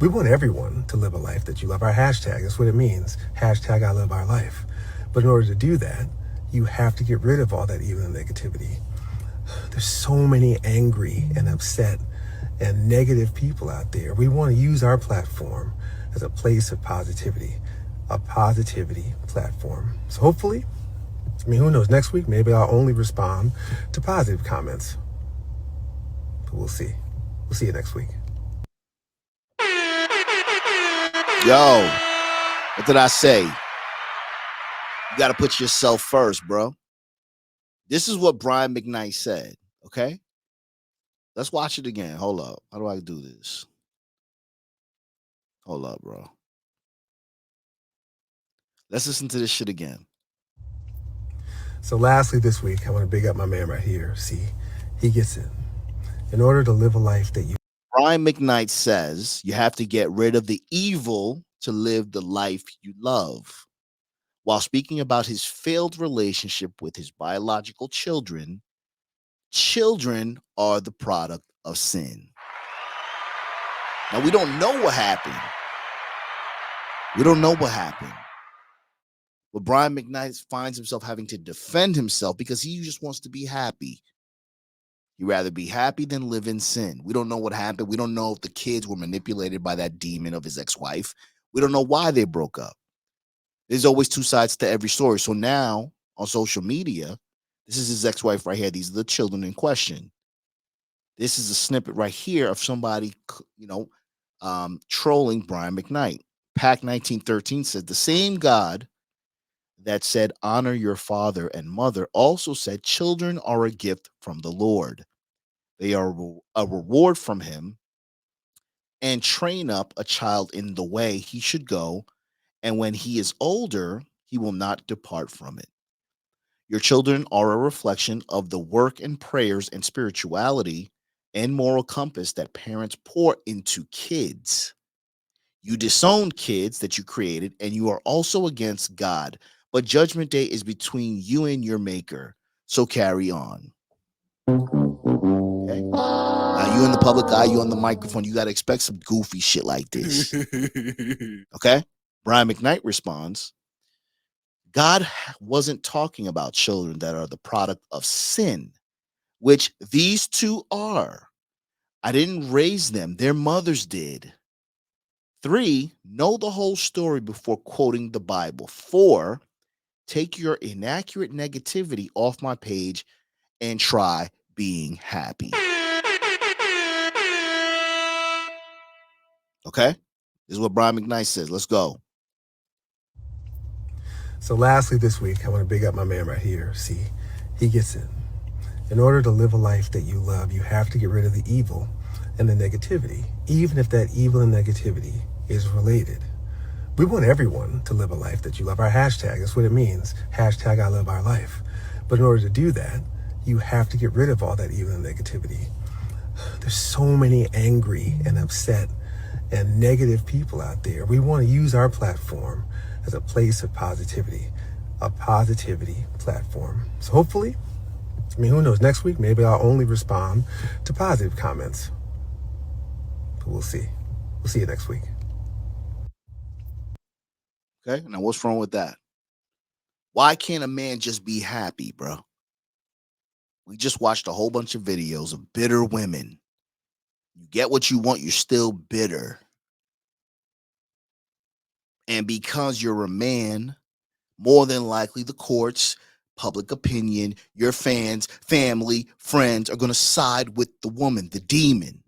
R: We want everyone to live a life that you love. Our hashtag, that's what it means. Hashtag I love our life. But in order to do that, you have to get rid of all that evil and negativity. There's so many angry and upset and negative people out there. We want to use our platform as a place of positivity, a positivity platform. So hopefully, I mean, who knows, next week, maybe I'll only respond to positive comments. But we'll see. We'll see you next week.
E: Yo, what did I say? You got to put yourself first, bro. This is what Brian McKnight said, okay? Let's watch it again. Hold up. How do I do this? Hold up, bro. Let's listen to this shit again.
R: So lastly this week, I want to big up my man right here. See, he gets it. In order to live a life that you...
E: Brian McKnight says you have to get rid of the evil to live the life you love. While speaking about his failed relationship with his biological children, children are the product of sin. Now, we don't know what happened. We don't know what happened. But Brian McKnight finds himself having to defend himself because he just wants to be happy. He'd rather be happy than live in sin. We don't know what happened. We don't know if the kids were manipulated by that demon of his ex-wife. We don't know why they broke up. There's always two sides to every story. So now on social media, this is his ex-wife right here. These are the children in question. This is a snippet right here of somebody, trolling Brian McKnight. Pac 1913 said the same God that said honor your father and mother also said children are a gift from the Lord. They are a reward from him, and train up a child in the way he should go, and when he is older, he will not depart from it. Your children are a reflection of the work and prayers and spirituality and moral compass that parents pour into kids. You disown kids that you created, and you are also against God. But judgment day is between you and your maker. So carry on. Okay? Now you in the public eye, you on the microphone, you got to expect some goofy shit like this. Okay? Brian McKnight responds, God wasn't talking about children that are the product of sin, which these two are. I didn't raise them. Their mothers did. 3, know the whole story before quoting the Bible. 4, take your inaccurate negativity off my page and try being happy. Okay? This is what Brian McKnight says. Let's go.
R: So lastly this week, I want to big up my man right here. See, he gets it. In order to live a life that you love, you have to get rid of the evil and the negativity, even if that evil and negativity is related. We want everyone to live a life that you love. Our hashtag, that's what it means. Hashtag I love our life. But in order to do that, you have to get rid of all that evil and negativity. There's so many angry and upset and negative people out there. We want to use our platform as a place of positivity, a positivity platform. So hopefully, who knows, next week, maybe I'll only respond to positive comments. But we'll see. We'll see you next week.
E: Okay, now what's wrong with that? Why can't a man just be happy, bro? We just watched a whole bunch of videos of bitter women. You get what you want, you're still bitter. And because you're a man, more than likely the courts, public opinion, your fans, family, friends are going to side with the woman, the demon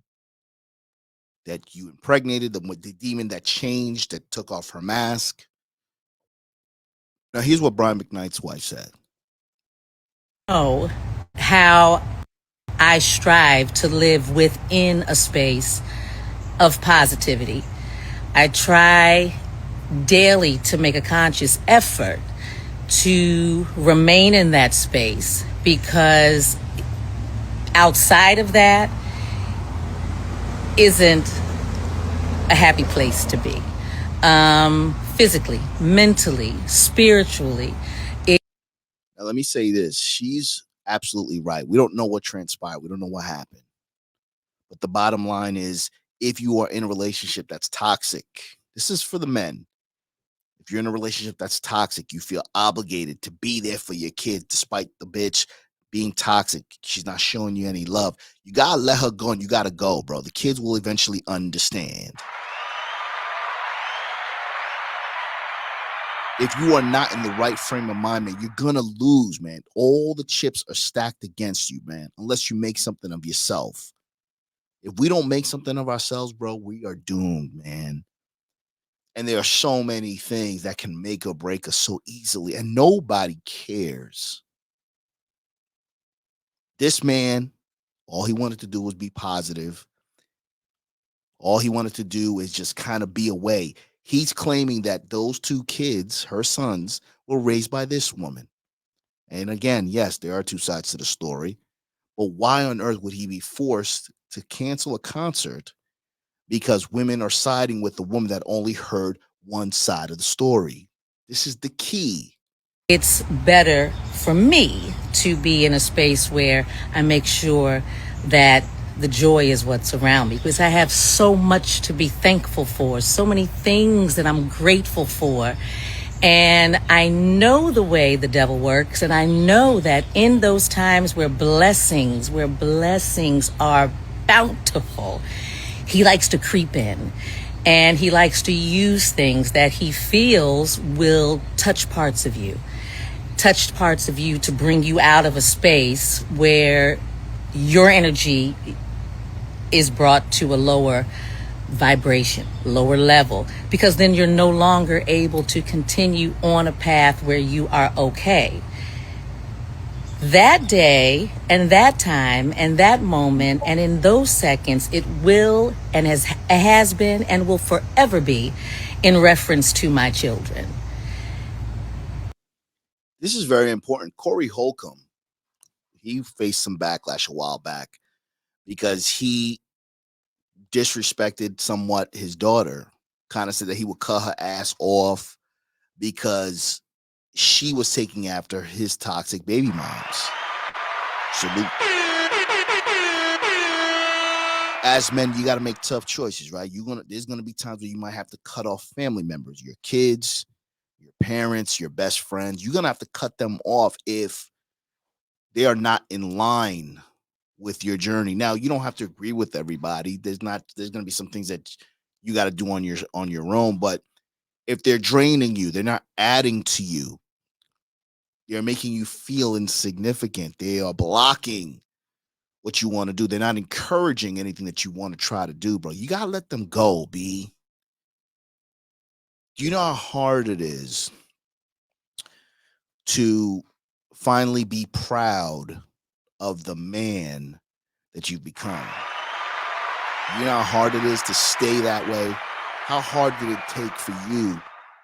E: that you impregnated, the demon that changed, that took off her mask. Now, here's what Brian McKnight's wife said.
S: Know how I strive to live within a space of positivity. I try daily to make a conscious effort to remain in that space, because outside of that isn't a happy place to be. Physically, mentally, spiritually.
E: Now, let me say this. She's absolutely right. We don't know what transpired. We don't know what happened. But the bottom line is, if you are in a relationship that's toxic, this is for the men. If you're in a relationship that's toxic, you feel obligated to be there for your kid despite the bitch being toxic. She's not showing you any love. You got to let her go, and you got to go, bro. The kids will eventually understand. If you are not in the right frame of mind, man, you're going to lose, man. All the chips are stacked against you, man, unless you make something of yourself. If we don't make something of ourselves, bro, we are doomed, man. And there are so many things that can make or break us so easily, and nobody cares. This man, all he wanted to do was be positive. All he wanted to do is just kind of be away. He's claiming that those 2 kids, her sons, were raised by this woman. And again, yes, there are 2 sides to the story. But why on earth would he be forced to cancel a concert because women are siding with the woman that only heard one side of the story? This is the key.
S: It's better for me to be in a space where I make sure that the joy is what's around me, because I have so much to be thankful for, so many things that I'm grateful for. And I know the way the devil works, and I know that in those times where blessings are bountiful, he likes to creep in, and he likes to use things that he feels will touch parts of you to bring you out of a space where your energy is brought to a lower vibration, lower level, because then you're no longer able to continue on a path where you are okay. That day and that time and that moment and in those seconds, it will and has been and will forever be in reference to my children.
E: This is very important. Corey Holcomb, he faced some backlash a while back because he disrespected somewhat his daughter, kind of said that he would cut her ass off because she was taking after his toxic baby moms. Salute. As men, you got to make tough choices, right? There's gonna be times where you might have to cut off family members, your kids, your parents, your best friends. You're gonna have to cut them off if they are not in line with your journey. Now, you don't have to agree with everybody. There's gonna be some things that you got to do on your own. But if they're draining you, they're not adding to you. They're making you feel insignificant. They are blocking what you want to do. They're not encouraging anything that you want to try to do, bro. You gotta let them go, B. Do you know how hard it is to finally be proud of the man that you've become? You know how hard it is to stay that way? How hard did it take for you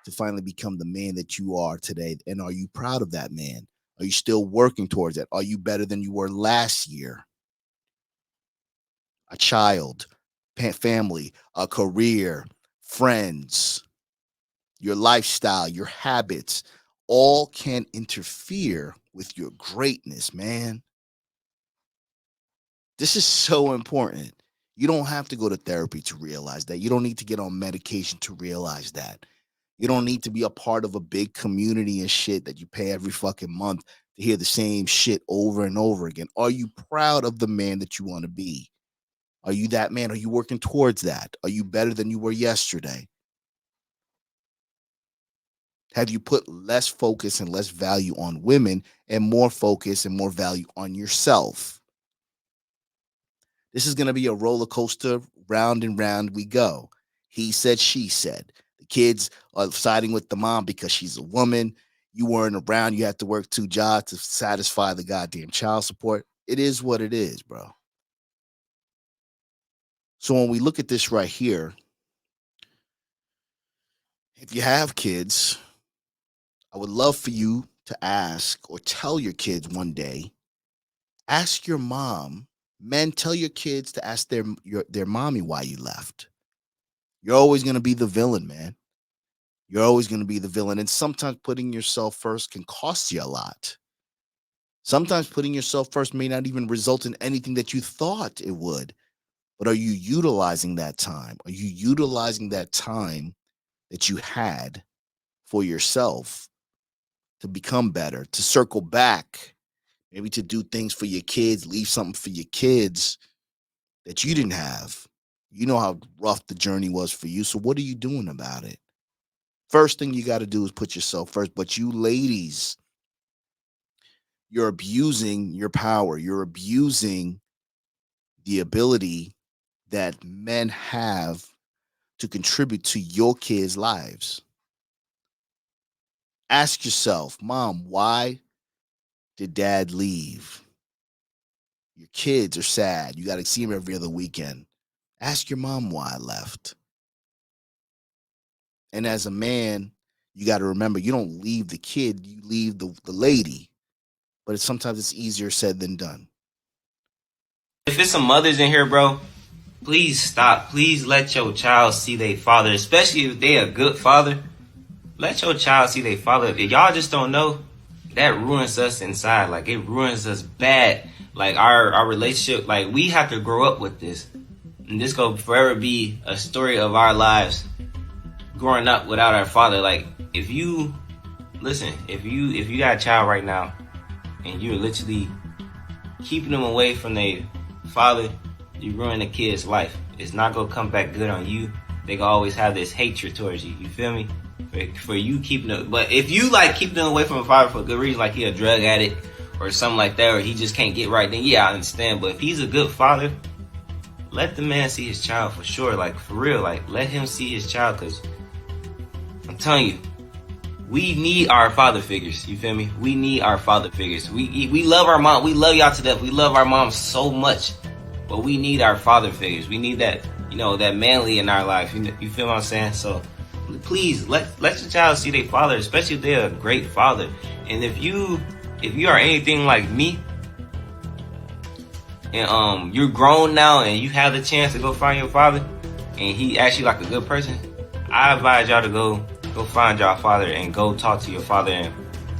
E: to finally become the man that you are today? And are you proud of that man? Are you still working towards it? Are you better than you were last year? A child, family, a career, friends, your lifestyle, your habits, all can interfere with your greatness, man. This is so important. You don't have to go to therapy to realize that. You don't need to get on medication to realize that. You don't need to be a part of a big community and shit that you pay every fucking month to hear the same shit over and over again. Are you proud of the man that you want to be? Are you that man? Are you working towards that? Are you better than you were yesterday? Have you put less focus and less value on women and more focus and more value on yourself? This is going to be a roller coaster. Round and round we go. He said, she said. The kids are siding with the mom because she's a woman. You weren't around. You had to work 2 jobs to satisfy the goddamn child support. It is what it is, bro. So when we look at this right here, if you have kids, I would love for you to ask or tell your kids one day, ask your mom. Men, tell your kids to ask their mommy why you left. You're always going to be the villain, man. You're always going to be the villain. And sometimes putting yourself first can cost you a lot. Sometimes putting yourself first may not even result in anything that you thought it would. But are you utilizing that time? Are you utilizing that time that you had for yourself to become better, to circle back, maybe to do things for your kids, leave something for your kids that you didn't have? You know how rough the journey was for you. So what are you doing about it? First thing you got to do is put yourself first. But you ladies, you're abusing your power. You're abusing the ability that men have to contribute to your kids' lives. Ask yourself, Mom, why did Dad leave? Your kids are sad. You got to see them every other weekend. Ask your mom why I left. And as a man, you got to remember, you don't leave the kid, you leave the lady. But sometimes it's easier said than done.
T: If there's some mothers in here, bro, please stop. Please let your child see their father, especially if they a good father. Let your child see their father. If y'all just don't know, that ruins us inside. Like, it ruins us bad. Like, our relationship, like, we have to grow up with this. And this gonna forever be a story of our lives growing up without our father. Like, if you got a child right now and you're literally keeping them away from their father, you ruin the kid's life. It's not gonna come back good on you. They gonna always have this hatred towards you. You feel me? For you keeping them, but if you like keep them away from a father for a good reason, like he a drug addict or something like that, or he just can't get right, then yeah, I understand. But if he's a good father, let the man see his child for sure. Like, for real, like, let him see his child, because I'm telling you, we need our father figures. You feel me? We need our father figures. We love our mom. We love y'all to death. We love our mom so much, but we need our father figures. We need that, that manly in our life. You feel what I'm saying? So please let your child see their father, especially if they're a great father. And if you are anything like me, and you're grown now and you have the chance to go find your father, and he actually like a good person, I advise y'all to go find y'all father and go talk to your father and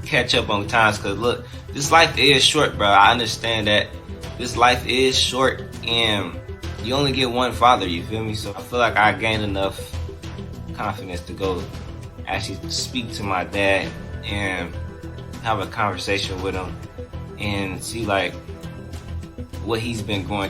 T: catch up on times. Cause look, this life is short, bro. I understand that this life is short and you only get one father, you feel me? So I feel like I gained enough confidence to go actually speak to my dad and have a conversation with him and see like what he's been going